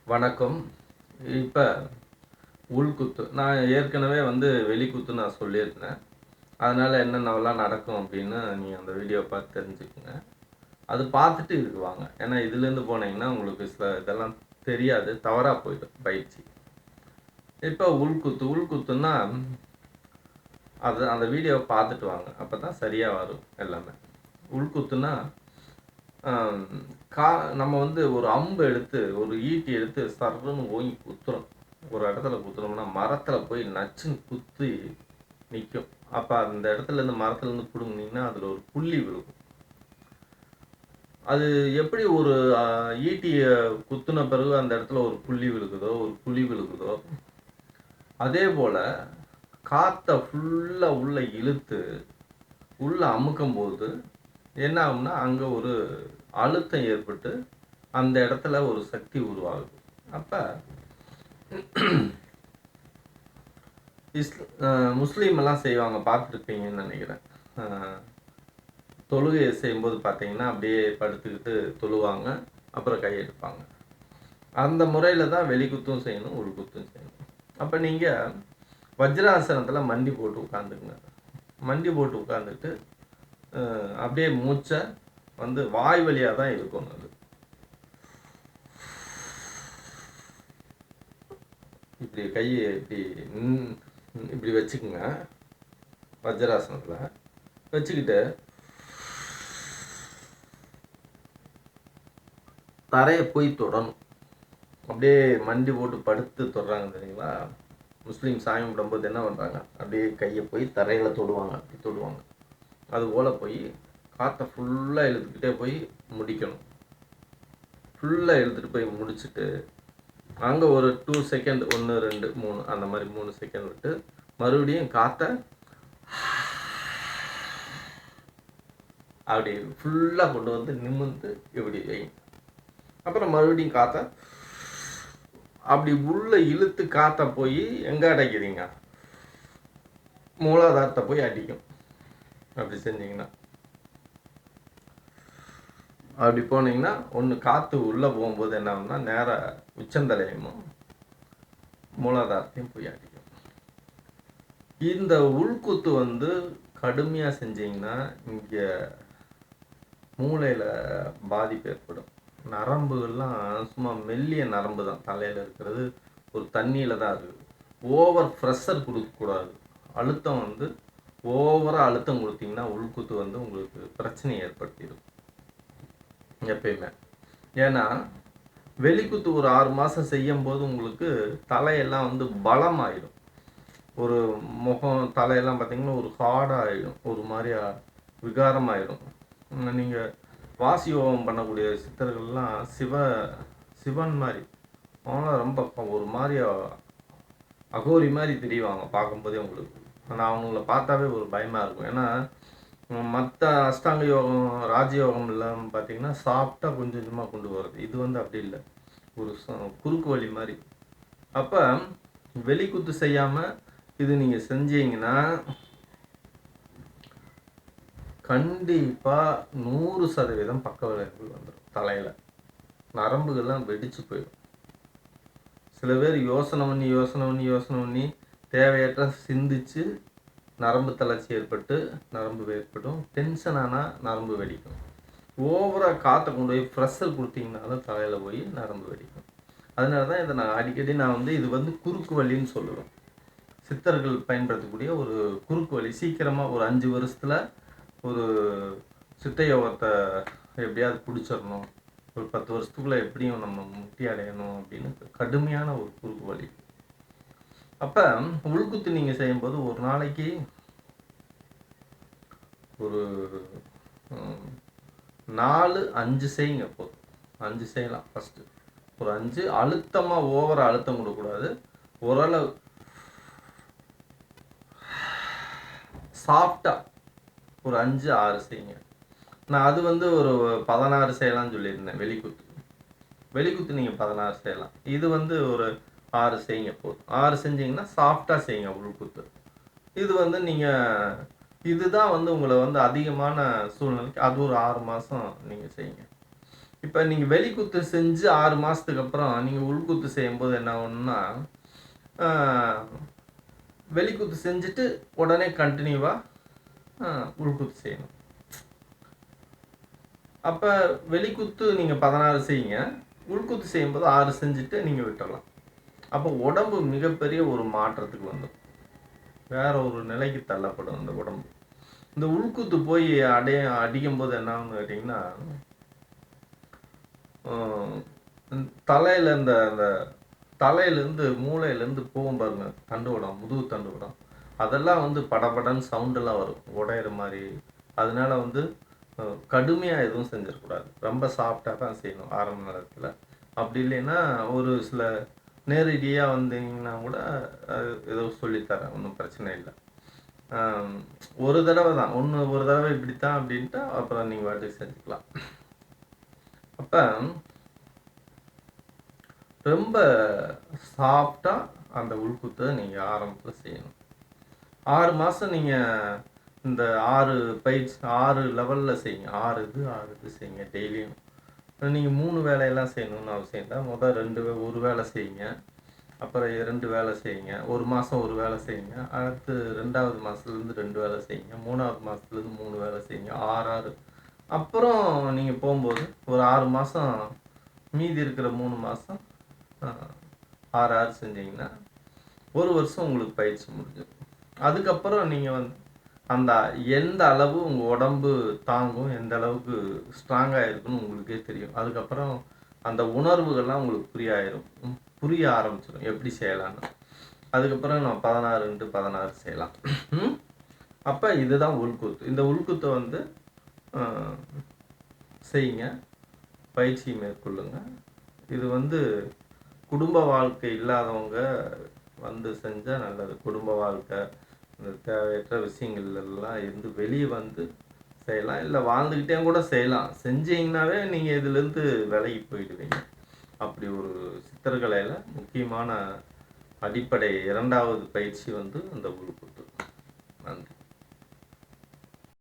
வணக்கம். இப்ப உள்குத்து. நான் ஏற்கனவே வெளிக்குத்து நான் சொல்லியிருந்தேன். அதனால என்னென்னவெல்லாம் நடக்கும் அப்படின்னு நீங்க அந்த வீடியோ பார்த்து தெரிஞ்சுக்கங்க. அது பார்த்துட்டு இதுக்கு வாங்க. ஏன்னா இதுலேருந்து போனீங்கன்னா உங்களுக்கு சில இதெல்லாம் தெரியாது. தவறா போயிடும் பயிற்சி. இப்ப உள்குத்து. உள்குத்துன்னா அது அந்த வீடியோவ பார்த்துட்டு வாங்க. அப்பதான் சரியா வரும் எல்லாமே. உள்குத்துன்னா ஆம், கா நம்ம ஒரு அம்பு எடுத்து ஒரு ஈட்டி எடுத்து சர்ருன்னு ஓங்கி குத்துறோம். ஒரு இடத்துல குத்துறோம்னா மரத்துல போய் நச்சுன்னு குத்தி நிற்கும். அப்ப அந்த இடத்துல இருந்து மரத்துல இருந்து பிடுங்குனீங்கன்னா அதுல ஒரு புள்ளி விழுகும். அது எப்படி ஒரு ஈட்டிய குத்துன பிறகு அந்த இடத்துல ஒரு புள்ளி விழுகுதோ ஒரு குழி விழுகுதோ அதே போல காத்த ஃபுல்லா உள்ள இழுத்து உள்ள அமுக்கும் போது என்ன ஆகும்னா அங்க ஒரு அழுத்தம் ஏற்பட்டு அந்த இடத்துல ஒரு சக்தி உருவாகுது. அப்ப முஸ்லீம் எல்லாம் செய்வாங்க, பார்த்துருப்பீங்கன்னு நினைக்கிறேன். தொழுகையை செய்யும்போது பார்த்தீங்கன்னா அப்படியே படுத்துக்கிட்டு தொழுவாங்க, அப்புறம் கையெடுப்பாங்க. அந்த முறையில் தான் வெளிக்குத்தும் செய்யணும், உள்குத்தும் செய்யணும். அப்போ நீங்கள் வஜ்ராசனத்தில் மண்டி போட்டு உட்காந்துக்குங்க. மண்டி போட்டு உட்காந்துட்டு அப்படியே மூச்சை வாய் வழியாக தான் இருக்கணும். அது இப்படி கையை இப்படி வச்சுக்குங்க. வஜ்ராசனத்தில் வச்சுக்கிட்டு தரையை போய் தொடணும். அப்படியே மண்டி போட்டு படுத்து தொடுறாங்க தெரியுங்களா? முஸ்லீம் சாமி கும்பிடும்போது என்ன பண்ணுறாங்க, அப்படியே கையை போய் தரையில் தொடுவாங்க, அப்படி தொடுவாங்க. அதுபோல் போய் காற்றை ஃபுல்லாக இழுத்துக்கிட்டே போய் முடிக்கணும். ஃபுல்லாக இழுத்துட்டு போய் முடிச்சுட்டு அங்கே ஒரு 2 செகண்ட் 1 2 3 அந்த மாதிரி 3 செகண்ட் விட்டு மறுபடியும் காற்றை அப்படி ஃபுல்லாக கொண்டு நிமிர்ந்து இப்படி வைங்க. அப்புறம் மறுபடியும் காற்றை அப்படி உள்ள இழுத்து காற்ற போய் எங்கே அடைக்கிறீங்க, மூலாதாரத்தை போய் அடிக்கும். அப்படி செஞ்சீங்கன்னா அப்படி போனீங்கன்னா ஒன்று காற்று உள்ளே போகும்போது என்ன ஆகும்னா நேராக உச்சந்தலையும் மூலாதாரத்தையும் போய் அடிக்கும். இந்த உள்குத்து கடுமையாக செஞ்சீங்கன்னா இங்கே மூளையில் பாதிப்பு ஏற்படும். நரம்புகள்லாம் சும்மா மெல்லிய நரம்பு தான் தலையில் இருக்கிறது, ஒரு தண்ணியில் தான் இருக்குது. ஓவர் ப்ரெஷர் கொடுக்கக்கூடாது. அழுத்தம் ஓவராக அழுத்தம் கொடுத்தீங்கன்னா உள்குத்து உங்களுக்கு பிரச்சனையை ஏற்படுத்திடும் எப்பயுமே. ஏன்னா வெளிக்குத்து ஒரு 6 மாதம் செய்யும்போது உங்களுக்கு தலையெல்லாம் பலம் ஆயிடும். ஒரு முகம் தலையெல்லாம் பார்த்தீங்கன்னா ஒரு ஹார்டாகிடும், ஒரு மாதிரியா விகாரமாயிடும். நீங்கள் வாசி யோகம் பண்ணக்கூடிய சித்தர்கள்லாம் சிவன் மாதிரி அவங்களாம் ரொம்ப ஒரு மாதிரியா அகோரி மாதிரி தெரிவாங்க பார்க்கும்போதே உங்களுக்கு. ஆனால் அவங்கள பார்த்தாவே ஒரு பயமாக இருக்கும். ஏன்னா மற்ற அஷ்டாங்க யோகம் ராஜயோகம் எல்லாம் பார்த்தீங்கன்னா சாஃப்டாக கொஞ்சம் கொஞ்சமாக கொண்டு வர்றது. இது அப்படி இல்லை, ஒரு குறுக்கு வழி மாதிரி. அப்போ வெளிக்குத்து செய்யாமல் இது நீங்கள் செஞ்சீங்கன்னா கண்டிப்பாக 100% பக்க விளைவுகள் வந்துடும். தலையில் நரம்புகள்லாம் வெடிச்சு போயிடும். சில பேர் யோசனை பண்ணி தேவையற்ற சிந்திச்சு நரம்பு தளர்ச்சி நரம்பு ஏற்படும். டென்ஷன் ஆனால் நரம்பு வெடிக்கும். ஓவராக காற்றை கொண்டு போய் ப்ரெஷர் கொடுத்தீங்கனாலும் தலையில் போய் நரம்பு வெடிக்கும். அதனால தான் இதை நான் அடிக்கடி இது குறுக்கு வழின்னு சொல்லுவேன். சித்தர்கள் பயன்படுத்தக்கூடிய ஒரு குறுக்கு வழி. சீக்கிரமாக ஒரு 5 வருஷத்தில் ஒரு சித்த யோகத்தை எப்படியாவது பிடிச்சிடணும், ஒரு 10 வருஷத்துக்குள்ளே எப்படியும் நம்ம முக்தி அடையணும் அப்படின்னு கடுமையான ஒரு குறுக்கு வழி. அப்போ உள்குத்து நீங்கள் செய்யும்போது ஒரு நாளைக்கு ஒரு 4-5 செய்யுங்க போதும். 5 செய்யலாம். ஃபஸ்ட்டு ஒரு 5 அழுத்தமாக ஓவராக அழுத்தம் கொடுக்கக்கூடாது. ஓரளவு சாஃப்டாக ஒரு 5-6 செய்யுங்க. நான் அது ஒரு 16 செய்யலாம்னு சொல்லியிருந்தேன். வெளிக்குத்து நீங்கள் 16 செய்யலாம். இது ஒரு 6 செய்யுங்க போதும். 6 செஞ்சீங்கன்னா சாஃப்டாக செய்யுங்க உள்குத்து. இது நீங்கள் இதுதான் உங்களை அதிகமான சூழ்நிலைக்கு அது ஒரு 6 மாதம் நீங்கள் செய்யுங்க. இப்போ நீங்கள் வெளிக்குத்து செஞ்சு 6 மாதத்துக்கு அப்புறம் நீங்கள் உள்குத்து செய்யும்போது என்ன ஆகும்னா, வெளிக்குத்து செஞ்சுட்டு உடனே கண்டினியூவாக உள்குத்து செய்யணும். அப்போ வெளிக்குத்து நீங்கள் 16 செய்யுங்க, உள்குத்து செய்யும்போது 6 செஞ்சுட்டு நீங்கள் விட்டுடலாம். அப்போ உடம்பு மிகப்பெரிய ஒரு மாற்றத்துக்கு வந்துடும், வேற ஒரு நிலைக்கு தள்ளப்படும் அந்த உடம்பு. இந்த உள்குத்து போய் அடிக்கும்போது என்ன ஆகும்னு கேட்டிங்கன்னா, தலையில் அந்த அந்த தலையிலேருந்து மூளையிலேருந்து போகும் பாருங்க தண்டுவடம், முதுகு தண்டுவடம், அதெல்லாம் வந்து படபடன்னு சவுண்டெல்லாம் வரும் உடையிற மாதிரி. அதனால வந்து கடுமையாக எதுவும் செஞ்சிடக்கூடாது, ரொம்ப சாஃப்டாக தான் செய்யணும் ஆரம்ப நேரத்தில். அப்படி இல்லைன்னா ஒரு சில நேரடியாக வந்தீங்கன்னா கூட ஏதோ சொல்லித்தரேன், ஒன்றும் பிரச்சனை இல்லை. ஒரு தடவை தான், ஒரு தடவை இப்படித்தான் அப்படின்ட்டு அப்புறம் நீங்கள் வாட்டுக்கு செஞ்சுக்கலாம். அப்போ ரொம்ப சாஃப்டாக அந்த உள்குத்தை நீங்கள் ஆரம்பத்தில் செய்யணும். 6 மாதம் நீங்கள் இந்த 6 பயிற்சி 6 லெவலில் செய்யுங்க. 6 இது செய்யுங்க டெய்லியும். நீங்கள் 3 வேலையெல்லாம் செய்யணும்னு அவசியம் இல்லை. முதல் ஒரு வேலை செய்யுங்க, அப்புறம் 2 வேலை செய்யுங்க, ஒரு மாதம் ஒரு வேலை செய்யுங்க, அடுத்து 2வது மாதத்துலேருந்து 2 வேலை செய்யுங்க, 3வது மாதத்துலேருந்து 3 வேலை செய்யுங்க, 6 அப்புறம் நீங்கள் போகும்போது ஒரு 6 மாதம் மீதி இருக்கிற 3 மாதம் 6 செஞ்சீங்கன்னா 1 வருஷம் உங்களுக்கு பயிற்சி முடிஞ்சிடும். அதுக்கப்புறம் நீங்கள் வந்து அந்த எந்த அளவு உங்கள் உடம்பு தாங்கும், எந்த அளவுக்கு ஸ்ட்ராங்காக இருக்குன்னு உங்களுக்கே தெரியும். அதுக்கப்புறம் அந்த உணர்வுகள்லாம் உங்களுக்கு புரிய ஆரம்பிச்சிடும் எப்படி செய்யலான்னு. அதுக்கப்புறம் நான் 16x16 செய்யலாம். அப்போ இதுதான் உள்குத்து. இந்த உள்குத்தை வந்து செய்யுங்க, பயிற்சி மேற்கொள்ளுங்க. இது வந்து குடும்ப வாழ்க்கை இல்லாதவங்க வந்து செஞ்சால் நல்லது. குடும்ப வாழ்க்கை, இந்த தேவையற்ற விஷயங்கள் எல்லாம் இருந்து வெளியே வந்து செய்யலாம், இல்லை வாழ்ந்துக்கிட்டே கூட செய்யலாம். செஞ்சீங்கன்னாவே நீங்கள் இதுலேருந்து விலகி போயிடுவீங்க. அப்படி ஒரு சித்திரக்கலையில் முக்கியமான அடிப்படை 2வது பயிற்சி வந்து அந்த உள்குத்து. நன்றி.